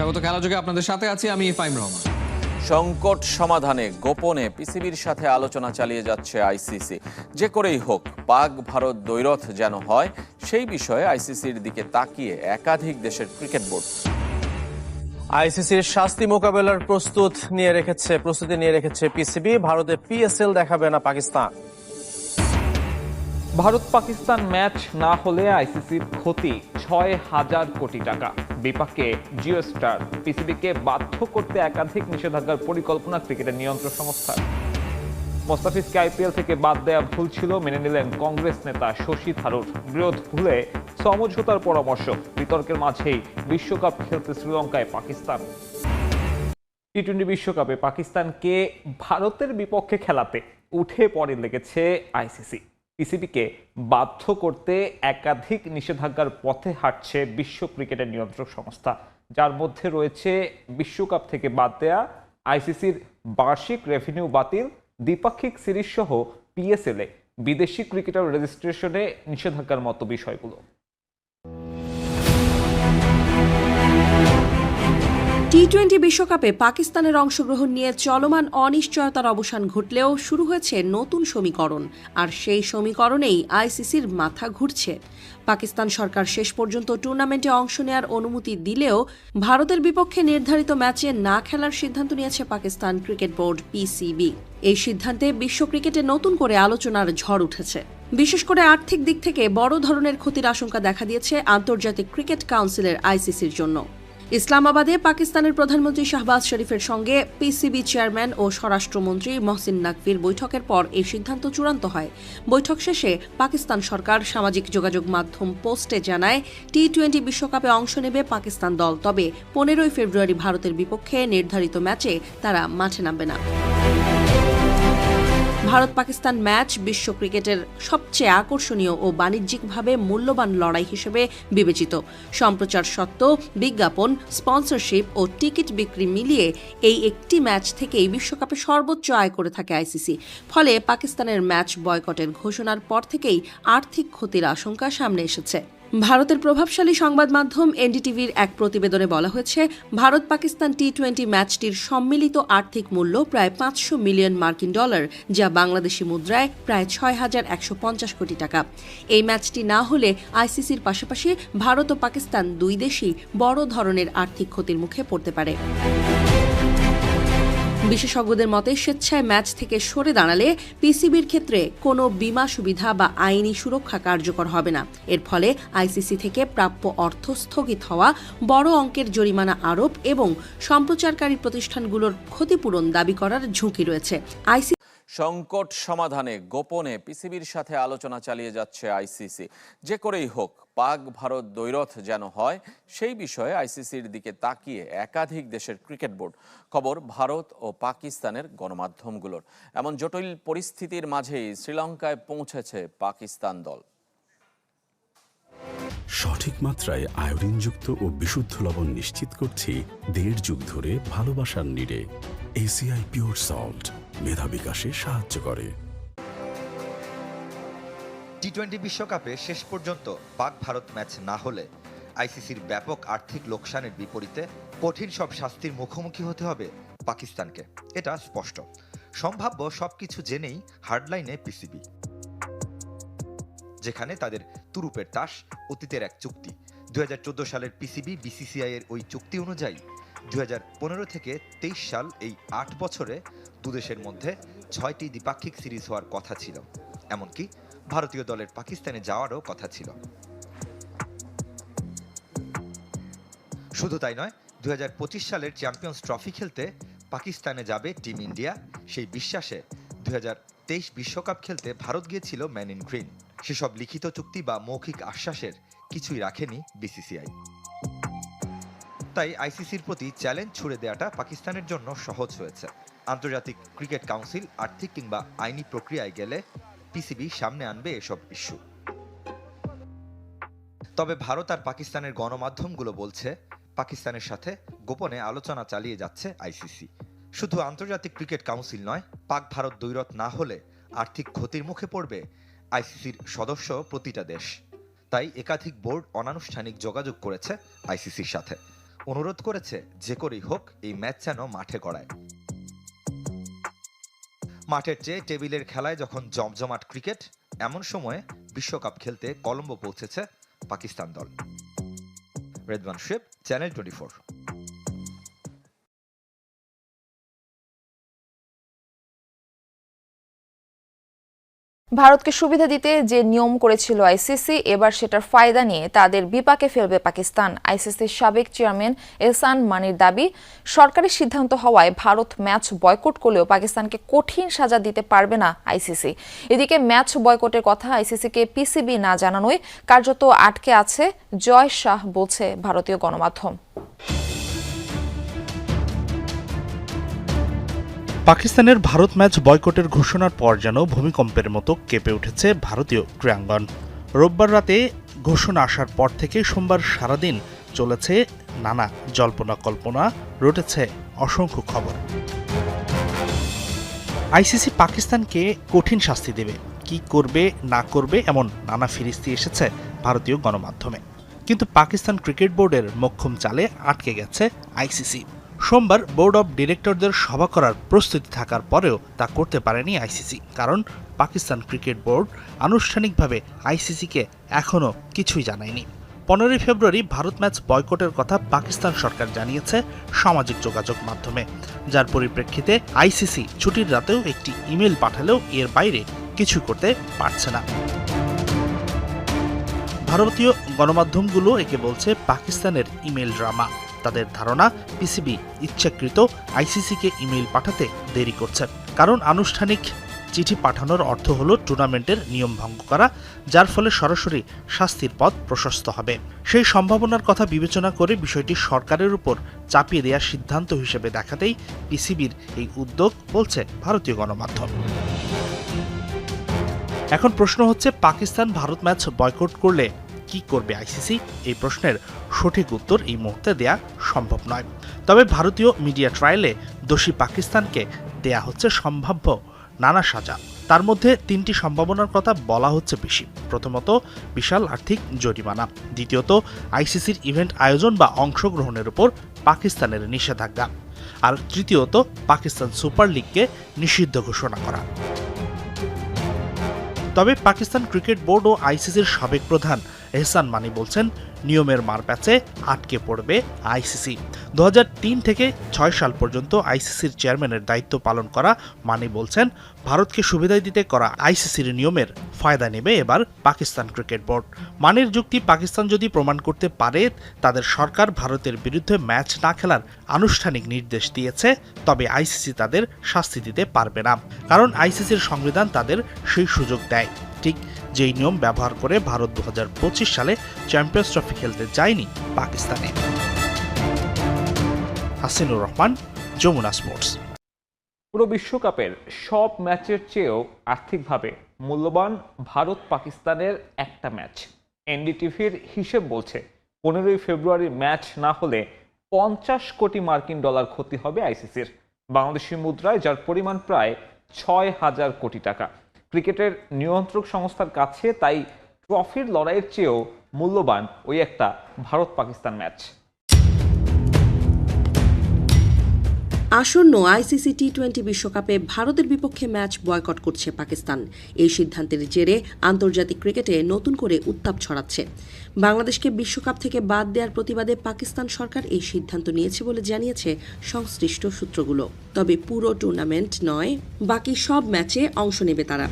স্বাগত খেলাযোগে আপনাদের সাথে আছি আমি ফাইম রহমান। সংকট সমাধানে গোপনে পিসিবির সাথে আলোচনা চালিয়ে যাচ্ছে আইসিসি। যে করেই হোক পাক ভারত দ্বৈরথ যেন হয় সেই বিষয়ে আইসিসির দিকে তাকিয়ে একাধিক দেশের ক্রিকেট বোর্ড। আইসিসির শাস্তি মোকাবেলার প্রস্তুতি নিয়ে রেখেছে পিসিবি। ভারতে পিএসএল দেখাবে না পাকিস্তান। ভারত পাকিস্তান ম্যাচ না হলে আইসিসির ক্ষতি ৬,০০০ কোটি টাকা। বিপাকে জিও স্টার। পিসিবিকে বাধ্য করতে একাধিক নিষেধাজ্ঞার পরিকল্পনা ক্রিকেটের নিয়ন্ত্রক সংস্থা। মোস্তাফিজকে আইপিএল থেকে বাদ দেয়া ভুল ছিল, মেনে নিলেন কংগ্রেস নেতা শশী থারুর। বিরোধ ভুলে সমঝোতার পরামর্শ। বিতর্কের মাঝেই বিশ্বকাপ খেলতে শ্রীলঙ্কায় পাকিস্তান। টি-20 বিশ্বকাপে পাকিস্তানকে ভারতের বিপক্ষে খেলাতে উঠে পড়ে লেগেছে আইসিসি। পিসিবিকে বাধ্য করতে একাধিক নিষেধাজ্ঞার পথে হাঁটছে বিশ্ব ক্রিকেটের নিয়ন্ত্রক সংস্থা, যার মধ্যে রয়েছে বিশ্বকাপ থেকে বাদ দেয়া, আইসিসির বার্ষিক রেভিনিউ বাতিল, দ্বিপাক্ষিক সিরিজ সহ পিএসএল-এ বিদেশি ক্রিকেটার রেজিস্ট্রেশনে নিষেধাজ্ঞার মতো বিষয়গুলো। টি-20 বিশ্বকাপে পাকিস্তানের অংশগ্রহণ নিয়ে চলমান অনিশ্চয়তার অবসান ঘটলেও শুরু হয়েছে নতুন সমীকরণ, আর সেই সমীকরণেই আইসিসির মাথা ঘুরছে। পাকিস্তান সরকার শেষ পর্যন্ত টুর্নামেন্টে অংশ নেওয়ার অনুমতি দিলেও ভারতের বিপক্ষে নির্ধারিত ম্যাচে না খেলার সিদ্ধান্ত নিয়েছে পাকিস্তান ক্রিকেট বোর্ড পিসিবি। এই সিদ্ধান্তে বিশ্ব ক্রিকেটে নতুন করে আলোচনার ঝড় উঠেছে। বিশেষ করে আর্থিক দিক থেকে বড় ধরনের ক্ষতির আশঙ্কা দেখা দিয়েছে আন্তর্জাতিক ক্রিকেট কাউন্সিলের আইসিসির জন্য। ইসলামাবাদে পাকিস্তানের প্রধানমন্ত্রী শাহবাজ শরীফের সঙ্গে পিসিবি চেয়ারম্যান ও স্বরাষ্ট্রমন্ত্রী মহসিন নাকভির বৈঠকের পর এই সিদ্ধান্ত চূড়ান্ত হয়। বৈঠক শেষে পাকিস্তান সরকার সামাজিক যোগাযোগ মাধ্যম পোস্টে জানায়, টি-20 বিশ্বকাপে অংশ নেবে পাকিস্তান দল, তবে 15 ফেব্রুয়ারি ভারতের বিপক্ষে নির্ধারিত ম্যাচে তারা মাঠে নামবে না। ভারত পাকিস্তান ম্যাচ বিশ্ব ক্রিকেটের সবচেয়ে আকর্ষণীয় ও বাণিজ্যিকভাবে মূল্যবান লড়াই হিসেবে বিবেচিত। সম্প্রচার সত্ত্ব, বিজ্ঞাপন, স্পন্সরশিপ ও টিকিট বিক্রি মিলিয়ে এই একটি ম্যাচ থেকেই বিশ্বকাপে সর্বোচ্চ আয় করে থাকে আইসিসি। ফলে পাকিস্তানের ম্যাচ বয়কটের ঘোষণার পর থেকেই আর্থিক ক্ষতির আশঙ্কা সামনে এসেছে। ভারতের প্রভাবশালী সংবাদ মাধ্যম এনডিটিভির এক প্রতিবেদনে বলা হয়েছে, ভারত পাকিস্তান টি-20 ম্যাচটির সম্মিলিত আর্থিক মূল্য প্রায় 500 মিলিয়ন মার্কিন ডলার, যা বাংলাদেশি মুদ্রায় প্রায় 6,150 কোটি টাকা। এই ম্যাচটি না হলে আইসিসির পাশাপাশি ভারত ও পাকিস্তান দুই দেশই বড় ধরনের আর্থিক ক্ষতির মুখে পড়তে পারে। বিশেষজ্ঞদের মতে স্বেচ্ছায় ম্যাচ থেকে সরে দাঁড়ালে পিসিবির ক্ষেত্রে কোনো বীমা সুবিধা বা আইনি সুরক্ষা কার্যকর হবে না। এর ফলে আইসিসি থেকে প্রাপ্য অর্থ স্থগিত হওয়া, বড় অঙ্কের জরিমানা আরোপ এবং সম্প্রচারকারী প্রতিষ্ঠানগুলোর ক্ষতিপূরণ দাবি করার ঝুঁকি রয়েছে। সংকট সমাধানে গোপনে পিসিবির সাথে আলোচনা চালিয়ে যাচ্ছে আইসিসি। যে করেই হোক পাক ভারত দ্বৈরথ যেন হয় সেই বিষয়ে আইসিসির দিকে তাকিয়ে একাধিক দেশের ক্রিকেট বোর্ড। খবর ভারত ও পাকিস্তানের গণমাধ্যমগুলোর। এমন জটিল পরিস্থিতির মাঝেই শ্রীলঙ্কায় পৌঁছেছে পাকিস্তান দল। সঠিক মাত্রায় আয়োডিনযুক্ত ও বিশুদ্ধ লবণ নিশ্চিত করছি 1.5 যুগ ধরে ভালোবাসার নিড়ে। এসিআই পিওর সল্ট মেধা বিকাশে সাহায্য করে। টি-20 বিশ্বকাপে শেষ পর্যন্ত পাক ভারত ম্যাচ না হলে আইসিসির ব্যাপক আর্থিক লোকসানের বিপরীতে কঠিন সব শাস্তির মুখোমুখি হতে হবে পাকিস্তানকে, এটা স্পষ্ট। সম্ভাব্য সবকিছু জেনেই হার্ডলাইনে পিসিবি, যেখানে তাদের তুরুপের তাস অতীতের এক চুক্তি। 2014 সালের পিসিবি বিসিসিআই এর ওই চুক্তি অনুযায়ী 2015 থেকে 23 সাল এই 8 বছরে দুদেশের মধ্যে 6টি দ্বিপাক্ষিক সিরিজ হওয়ার কথা ছিল। এমনকি ভারতীয় দলের পাকিস্তানে যাওয়ারও কথা ছিল। শুধু তাই নয়, 2025 সালের চ্যাম্পিয়ন্স ট্রফি খেলতে পাকিস্তানে যাবে টিম ইন্ডিয়া, সেই বিশ্বাসে 2023 বিশ্বকাপ খেলতে ভারত গিয়েছিল ম্যান ইন গ্রিন। সেসব লিখিত চুক্তি বা মৌখিক আশ্বাসের কিছুই রাখেনি বিসিসিআই। তাই আইসিসির প্রতি চ্যালেঞ্জ ছুড়ে দেওয়াটা পাকিস্তানের জন্য সহজ হয়েছে। আন্তর্জাতিক ক্রিকেট কাউন্সিল আর্থিক কিংবা আইনি প্রক্রিয়ায় গেলে পিসিবি সামনে আনবে এসব ইস্যু। তবে ভারত আর পাকিস্তানের গণমাধ্যমগুলো বলছে, পাকিস্তানের সাথে গোপনে আলোচনা চালিয়ে যাচ্ছে আইসিসি। শুধু আন্তর্জাতিক ক্রিকেট কাউন্সিল নয়, পাক ভারত দ্বৈরথ না হলে আর্থিক ক্ষতির মুখে পড়বে আইসিসির সদস্য প্রতিটা দেশ। তাই একাধিক বোর্ড অনানুষ্ঠানিক যোগাযোগ করেছে আইসিসির সাথে। অনুরোধ করেছে যে করেই হোক এই ম্যাচ যেন মাঠে গড়ায়। মাঠের চেয়ে টেবিলের খেলায় যখন জমজমাট ক্রিকেট, এমন সময়ে বিশ্বকাপ খেলতে কলম্বো পৌঁছেছে পাকিস্তান দল। রেদওয়ান শুয়েব, চ্যানেল 24। ভারতকে সুবিধা দিতে যে নিয়ম করেছিল আইসিসি, এবার সেটার ফায়দা নিয়ে তাদের বিপাকে ফেলবে পাকিস্তান। আইসিসির সাবেক চেয়ারম্যান এহসান মানির দাবি, সরকারি সিদ্ধান্ত হওয়ায় ভারত ম্যাচ বয়কট করলেও পাকিস্তানকে কঠিন সাজা দিতে পারবে না আইসিসি। এদিকে ম্যাচ বয়কটের কথা আইসিসিকে পিসিবি না জানানোয় কার্যত আটকে আছে জয় শাহ, বলছে ভারতীয় গণমাধ্যম। পাকিস্তানের ভারত ম্যাচ বয়কটের ঘোষণার পর যেন ভূমিকম্পের মতো কেঁপে উঠেছে ভারতীয় ক্রীড়াঙ্গন। রোববার রাতে ঘোষণা আসার পর থেকে সোমবার সারাদিন চলেছে নানা জল্পনা কল্পনা, রটেছে অসংখ্য খবর। আইসিসি পাকিস্তানকে কঠিন শাস্তি দেবে, কি করবে না করবে এমন নানা ফিরিস্তি এসেছে ভারতীয় গণমাধ্যমে। কিন্তু পাকিস্তান ক্রিকেট বোর্ডের মোক্ষম চালে আটকে গেছে আইসিসি। সোমবার বোর্ড অব ডিরেক্টরদের সভা করার প্রস্তুতি থাকার পরেও তা করতে পারেনি আইসিসি, কারণ পাকিস্তান ক্রিকেট বোর্ড আনুষ্ঠানিকভাবে আইসিসিকে এখনও কিছুই জানায়নি। 15 ফেব্রুয়ারি ভারত ম্যাচ বয়কটের কথা পাকিস্তান সরকার জানিয়েছে সামাজিক যোগাযোগ মাধ্যমে, যার পরিপ্রেক্ষিতে আইসিসি ছুটির রাতেও একটি ইমেল পাঠালেও এর বাইরে কিছু করতে পারছে না। ভারতীয় গণমাধ্যমগুলো একে বলছে পাকিস্তানের ইমেল ড্রামা। তাদের ধারণা পিসিবি ইচ্ছাকৃত আইসিসিকে ইমেল পাঠাতে দেরি করছে, কারণ আনুষ্ঠানিক চিঠি পাঠানোর অর্থ হলো টুর্নামেন্টের নিয়ম ভঙ্গ করা, যার ফলে সরাসরি শাস্তির পথ প্রশস্ত হবে। সেই সম্ভাবনার কথা বিবেচনা করে বিষয়টি সরকারের উপর চাপিয়ে দেওয়ার সিদ্ধান্ত হিসেবে দেখাতেই পিসিবির এই উদ্যোগ, বলছে ভারতীয় গণমাধ্যম। এখন প্রশ্ন হচ্ছে, পাকিস্তান ভারত ম্যাচ বয়কট করলে কি করবে আইসিসি? এই প্রশ্নের সঠিক উত্তর এই মুহূর্তে দেয়া সম্ভব নয়। তবে ভারতীয় মিডিয়া ট্রায়ালে দোষী পাকিস্তানকে দেয়া হচ্ছে সম্ভাব্য নানা সাজা। তার মধ্যে 3টি সম্ভাবনার কথা বলা হচ্ছে বেশি। প্রথমত, বিশাল আর্থিক জরিমানা। দ্বিতীয়ত, আইসিসির ইভেন্ট আয়োজন বা অংশগ্রহণের উপর পাকিস্তানের নিষেধাজ্ঞা। আর তৃতীয়ত, পাকিস্তান সুপার লিগকে নিষিদ্ধ ঘোষণা করা। তবে পাকিস্তান ক্রিকেট বোর্ড ও আইসিসির সাবেক প্রধান এহসান মানি বলছেন, নিয়মের মারপ্যাচে আটকে পড়বে আইসিসি। 2003 থেকে 6 সাল পর্যন্ত আইসিসির চেয়ারম্যানের দায়িত্ব পালন করা মানি বলছেন, ভারতকে সুবিধা দিতে করা আইসিসির নিয়মের ফায়দা নেবে এবার পাকিস্তান ক্রিকেট বোর্ড। মানির যুক্তি, পাকিস্তান যদি প্রমাণ করতে পারে তাদের সরকার ভারতের বিরুদ্ধে ম্যাচ না খেলার আনুষ্ঠানিক নির্দেশ দিয়েছে, তবে আইসিসি তাদের শাস্তি দিতে পারবে না, কারণ আইসিসির সংবিধান তাদের সেই সুযোগ দেয়। ঠিক যেই নিয়ম ব্যবহার করে ভারত 2025 সালে চ্যাম্পিয়ন্স ট্রফি খেলতে যায়নি পাকিস্তানে। হাসিনুর রহমান, যমুনা স্পোর্টস। পুরো বিশ্বকাপের সব ম্যাচের চেয়েও আর্থিকভাবে মূল্যবান ভারত পাকিস্তানের একটা ম্যাচ। এনডিটিভির হিসেব বলছে 15 ফেব্রুয়ারির ম্যাচ না হলে 50 কোটি মার্কিন ডলার ক্ষতি হবে আইসিসির, বাংলাদেশি মুদ্রায় যার পরিমাণ প্রায় 6,000 কোটি টাকা। ক্রিকেটের নিয়ন্ত্রক সংস্থার কাছে তাই ট্রফির লড়াইয়ের চেয়েও মূল্যবান ওই একটা ভারত পাকিস্তান ম্যাচ। আসন্ন আইসিসি টি-20 বিশ্বকাপে ভারতের বিপক্ষে ম্যাচ বয়কট করছে পাকিস্তান। এই সিদ্ধান্তের জেরে আন্তর্জাতিক ক্রিকেটে নতুন করে উত্তাপ ছড়াচ্ছে। বাংলাদেশকে বিশ্বকাপ থেকে বাদ দেওয়ার প্রতিবাদে পাকিস্তান সরকার এই সিদ্ধান্ত নিয়েছে বলে জানিয়েছে সংশ্লিষ্ট সূত্রগুলো। তবে পুরো টুর্নামেন্ট নয়, বাকি সব ম্যাচে অংশ নেবে তারা।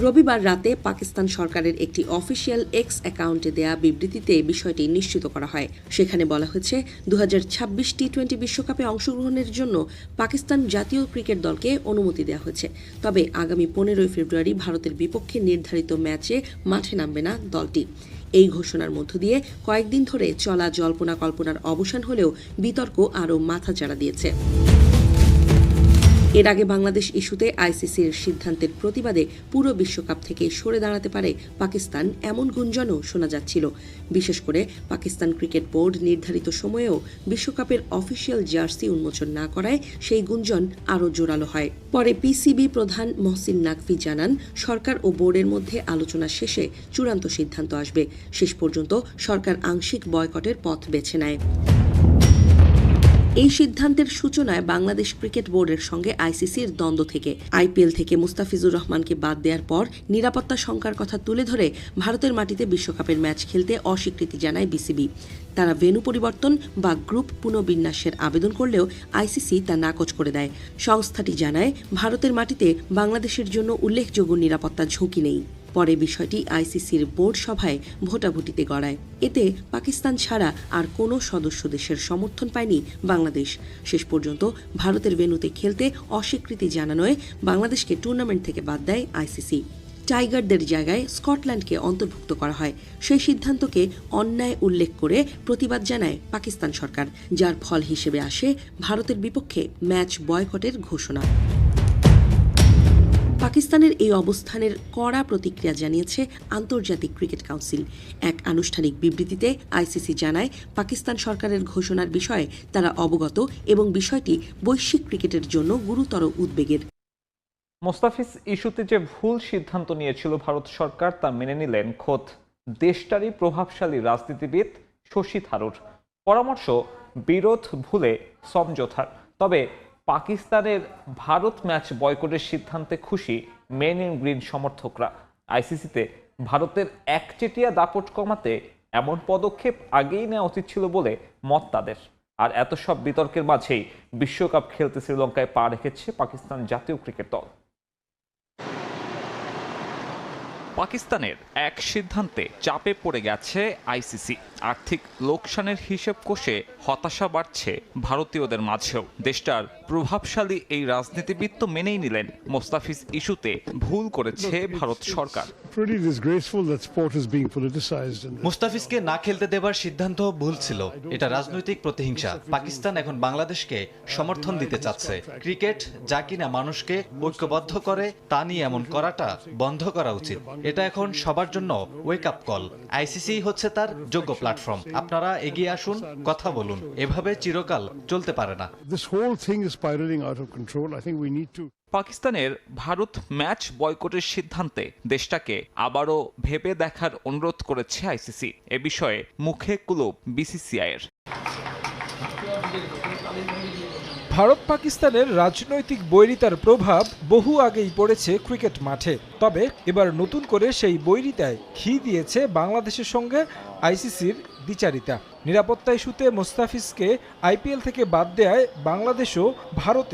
রবিবার রাতে পাকিস্তান সরকারের একটি অফিসিয়াল এক্স অ্যাকাউন্টে দেয়া বিবৃতিতে বিষয়টি নিশ্চিত করা হয়। সেখানে বলা হয়েছে, 2026 টি-20 বিশ্বকাপে অংশগ্রহণের জন্য পাকিস্তান জাতীয় ক্রিকেট দলকে অনুমতি দেওয়া হয়েছে। তবে আগামী 15 ফেব্রুয়ারি ভারতের বিপক্ষে নির্ধারিত ম্যাচে মাঠে নামবে না দলটি। এই ঘোষণার মধ্য দিয়ে কয়েকদিন ধরে চলা জল্পনা কল্পনার অবসান হলেও বিতর্ক আরও মাথাচাড়া দিয়েছে। এর আগে বাংলাদেশ ইস্যুতে আইসিসির সিদ্ধান্তের প্রতিবাদে পুরো বিশ্বকাপ থেকে সরে দাঁড়াতে পারে পাকিস্তান এমন গুঞ্জনও শোনা যাচ্ছিল। বিশেষ করে পাকিস্তান ক্রিকেট বোর্ড নির্ধারিত সময়েও বিশ্বকাপের অফিসিয়াল জার্সি উন্মোচন না করায় সেই গুঞ্জন আরও জোরালো হয়। পরে পিসিবি প্রধান মহসিন নাকভি জানান, সরকার ও বোর্ডের মধ্যে আলোচনা শেষে চূড়ান্ত সিদ্ধান্ত আসবে। শেষ পর্যন্ত সরকার আংশিক বয়কটের পথ বেছে নেয়। এই সিদ্ধান্তের সূচনায় বাংলাদেশ ক্রিকেট বোর্ডের সঙ্গে আইসিসির দ্বন্দ্ব থেকে আইপিএল থেকে মুস্তাফিজুর রহমানকে বাদ দেওয়ার পর নিরাপত্তা শঙ্কার কথা তুলে ধরে ভারতের মাটিতে বিশ্বকাপের ম্যাচ খেলতে অস্বীকৃতি জানায় বিসিবি। তারা ভেন্যু পরিবর্তন বা গ্রুপ পুনর্বিন্যাসের আবেদন করলেও আইসিসি তা নাকচ করে দেয়। সংস্থাটি জানায়, ভারতের মাটিতে বাংলাদেশের জন্য উল্লেখযোগ্য নিরাপত্তা ঝুঁকি নেই। পরে বিষয়টি আইসিসির বোর্ড সভায় ভোটাভুটিতে গড়ায়। এতে পাকিস্তান ছাড়া আর কোনো সদস্য দেশের সমর্থন পায়নি বাংলাদেশ। শেষ পর্যন্ত ভারতের ভেন্যুতে খেলতে অস্বীকৃতি জানানোয় বাংলাদেশকে টুর্নামেন্ট থেকে বাদ দেয় আইসিসি। টাইগারদের জায়গায় স্কটল্যান্ডকে অন্তর্ভুক্ত করা হয়। সেই সিদ্ধান্তকে অন্যায় উল্লেখ করে প্রতিবাদ জানায় পাকিস্তান সরকার, যার ফল হিসেবে আসে ভারতের বিপক্ষে ম্যাচ বয়কটের ঘোষণা। পাকিস্তানের এই অবস্থানের কড়া প্রতিক্রিয়া জানিয়েছে আন্তর্জাতিক ক্রিকেট কাউন্সিল। এক আনুষ্ঠানিক বিবৃতিতে আইসিসি জানায়, পাকিস্তান সরকারের ঘোষণার বিষয়ে তারা অবগত এবং বিষয়টি বৈশ্বিক ক্রিকেটের জন্য গুরুতর উদ্বেগের। মোস্তাফিজ ইস্যুতে যে ভুল সিদ্ধান্ত নিয়েছিল ভারত সরকার তা মেনে নিলেন খোদ দেশটারই প্রভাবশালী রাজনীতিবিদ শশী থারুর। পরামর্শ, বিরোধ ভুলে সমঝোতার। তবে পাকিস্তানের ভারত ম্যাচ বয়কটের সিদ্ধান্তে খুশি মেন ইন গ্রিন সমর্থকরা। আইসিসিতে ভারতের একচেটিয়া দাপট কমাতে এমন পদক্ষেপ আগেই নেওয়া উচিত ছিল বলে মত তাদের। আর এত সব বিতর্কের মাঝেই বিশ্বকাপ খেলতে শ্রীলঙ্কায় পা রেখেছে পাকিস্তান জাতীয় ক্রিকেট দল। পাকিস্তানের এক সিদ্ধান্তে চাপে পড়ে গেছে আইসিসি। আর্থিক লোকসানের হিসেব কষে হতাশা বাড়ছে ভারতীয়দের মাঝেও। দেশটার প্রভাবশালী এই রাজনীতিবিদ তো মেনেই নিলেন মোস্তাফিজ ইস্যুতে ভুল করেছে ভারত সরকার। মুস্তাফিজকে না খেলতে দেবার সিদ্ধান্ত ভুল ছিল। এটা রাজনৈতিক প্রতিহিংসা। পাকিস্তান এখন বাংলাদেশকে সমর্থন দিতে চাচ্ছে। ক্রিকেট যা কিনা মানুষকে ঐক্যবদ্ধ করে, তা নিয়ে এমন করাটা বন্ধ করা উচিত। এটা এখন সবার জন্য ওয়েক আপ কল। আইসিসি হচ্ছে তার যোগ্য প্ল্যাটফর্ম। আপনারা এগিয়ে আসুন, কথা বলুন। এভাবে চিরকাল চলতে পারে না। পাকিস্তানের ভারত ম্যাচ বয়কটের সিদ্ধান্তে দেশটাকে আবারও ভেবে দেখার অনুরোধ করেছে আইসিসি। এ বিষয়ে মুখে কুলুপ বিসিসিআইয়ের। ভারত পাকিস্তানের রাজনৈতিক বৈরিতার প্রভাব বহু আগেই পড়েছে ক্রিকেট মাঠে। তবে এবার নতুন করে সেই বৈরিতায় ঘি দিয়েছে বাংলাদেশের সঙ্গে আইসিসির দ্বিচারিতা। নিরাপত্তা ইস্যুতে মোস্তাফিজকে আইপিএল থেকে বাদ দেয়ায় বাংলাদেশও ভারতে